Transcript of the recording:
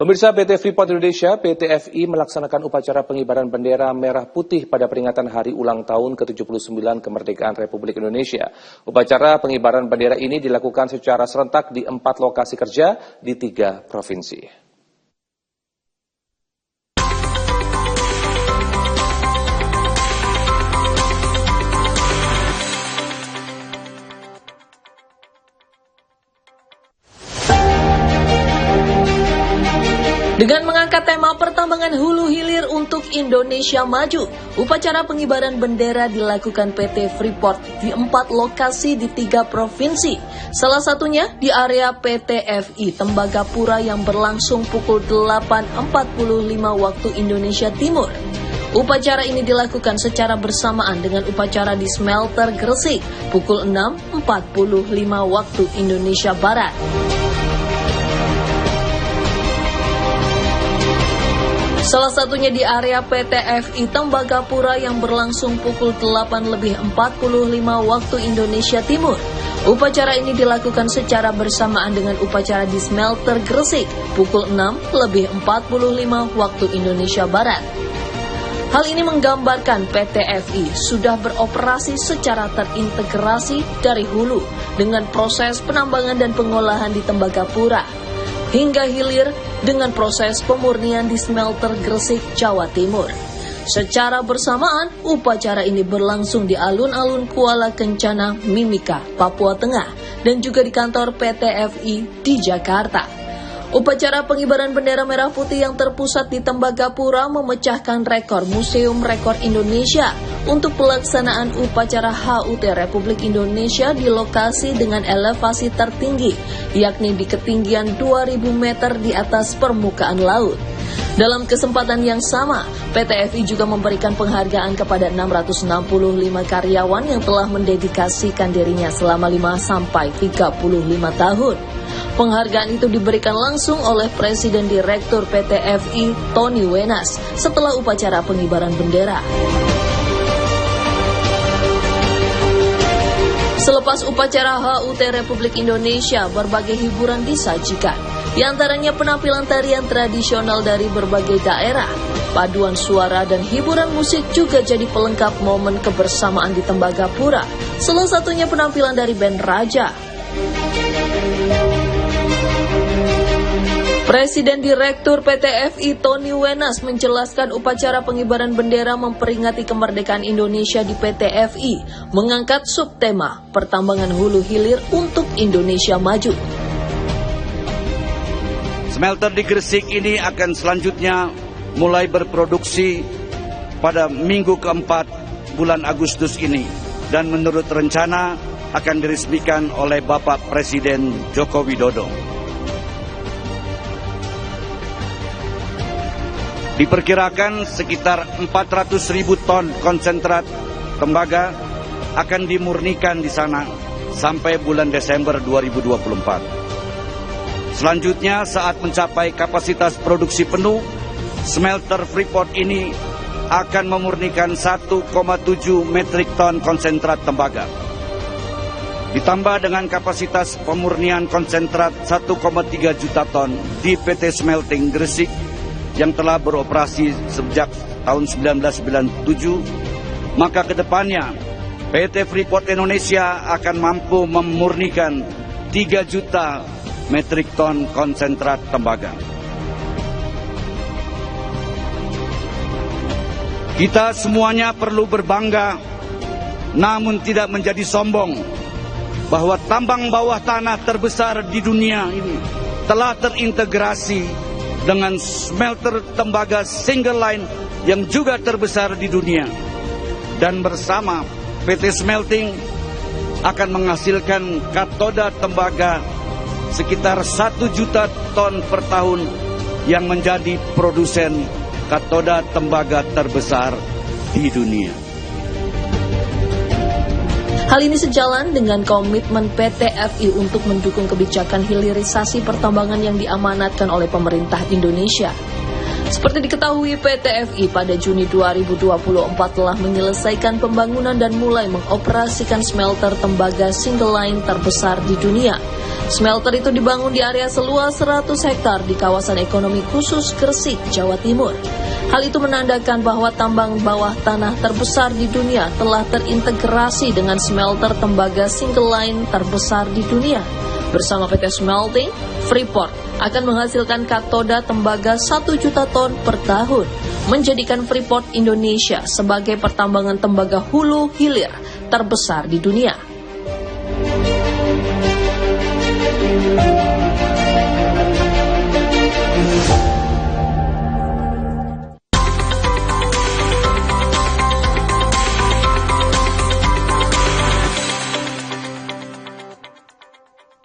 Pemirsa, PT Freeport Indonesia (PT FI) melaksanakan upacara pengibaran bendera merah putih pada peringatan Hari Ulang Tahun ke-79 Kemerdekaan Republik Indonesia. Upacara pengibaran bendera ini dilakukan secara serentak di 4 lokasi kerja di 3 provinsi. Dengan mengangkat tema pertambangan hulu hilir untuk Indonesia Maju, upacara pengibaran bendera dilakukan PT Freeport di 4 lokasi di 3 provinsi. Salah satunya di area PT FI Tembagapura yang berlangsung pukul 8.45 waktu Indonesia Timur. Upacara ini dilakukan secara bersamaan dengan upacara di smelter Gresik pukul 6.45 waktu Indonesia Barat. Salah satunya di area PT FI Tembagapura yang berlangsung pukul 8.45 waktu Indonesia Timur. Upacara ini dilakukan secara bersamaan dengan upacara di smelter Gresik pukul 6.45 waktu Indonesia Barat. Hal ini menggambarkan PT FI sudah beroperasi secara terintegrasi dari hulu dengan proses penambangan dan pengolahan di Tembagapura hingga hilir dengan proses pemurnian di smelter Gresik, Jawa Timur. Secara bersamaan, upacara ini berlangsung di alun-alun Kuala Kencana, Mimika, Papua Tengah, dan juga di kantor PT FI di Jakarta. Upacara pengibaran bendera merah putih yang terpusat di Tembagapura memecahkan rekor Museum Rekor Indonesia untuk pelaksanaan upacara HUT Republik Indonesia di lokasi dengan elevasi tertinggi, yakni di ketinggian 2.000 meter di atas permukaan laut. Dalam kesempatan yang sama, PT FI juga memberikan penghargaan kepada 665 karyawan yang telah mendedikasikan dirinya selama 5-35 tahun. Penghargaan itu diberikan langsung oleh Presiden Direktur PT FI, Tony Wenas, setelah upacara pengibaran bendera. Selepas upacara HUT Republik Indonesia, berbagai hiburan disajikan. Di antaranya penampilan tarian tradisional dari berbagai daerah. Paduan suara dan hiburan musik juga jadi pelengkap momen kebersamaan di Tembagapura. Salah satunya penampilan dari band Raja. Presiden Direktur PT FI Tony Wenas menjelaskan upacara pengibaran bendera memperingati kemerdekaan Indonesia di PT FI mengangkat subtema pertambangan hulu hilir untuk Indonesia Maju. Smelter di Gresik ini akan selanjutnya mulai berproduksi pada minggu keempat bulan Agustus ini dan menurut rencana akan diresmikan oleh Bapak Presiden Joko Widodo. Diperkirakan sekitar 400.000 ton konsentrat tembaga akan dimurnikan di sana sampai bulan Desember 2024. Selanjutnya, saat mencapai kapasitas produksi penuh, smelter Freeport ini akan memurnikan 1,7 metrik ton konsentrat tembaga. Ditambah dengan kapasitas pemurnian konsentrat 1,3 juta ton di PT Smelting Gresik yang telah beroperasi sejak tahun 1997, maka kedepannya PT Freeport Indonesia akan mampu memurnikan 3 juta metrik ton konsentrat tembaga. Kita semuanya perlu berbangga, namun tidak menjadi sombong, bahwa tambang bawah tanah terbesar di dunia ini telah terintegrasi dengan smelter tembaga single line yang juga terbesar di dunia. Dan bersama PT Smelting akan menghasilkan katoda tembaga sekitar 1 juta ton per tahun yang menjadi produsen katoda tembaga terbesar di dunia. Hal ini sejalan dengan komitmen PT FI untuk mendukung kebijakan hilirisasi pertambangan yang diamanatkan oleh pemerintah Indonesia. Seperti diketahui, PT FI pada Juni 2024 telah menyelesaikan pembangunan dan mulai mengoperasikan smelter tembaga single line terbesar di dunia. Smelter itu dibangun di area seluas 100 hektar di kawasan ekonomi khusus Gresik, Jawa Timur. Hal itu menandakan bahwa tambang bawah tanah terbesar di dunia telah terintegrasi dengan smelter tembaga single line terbesar di dunia. Bersama PT Smelting, Freeport akan menghasilkan katoda tembaga 1 juta ton per tahun, menjadikan Freeport Indonesia sebagai pertambangan tembaga hulu hilir terbesar di dunia.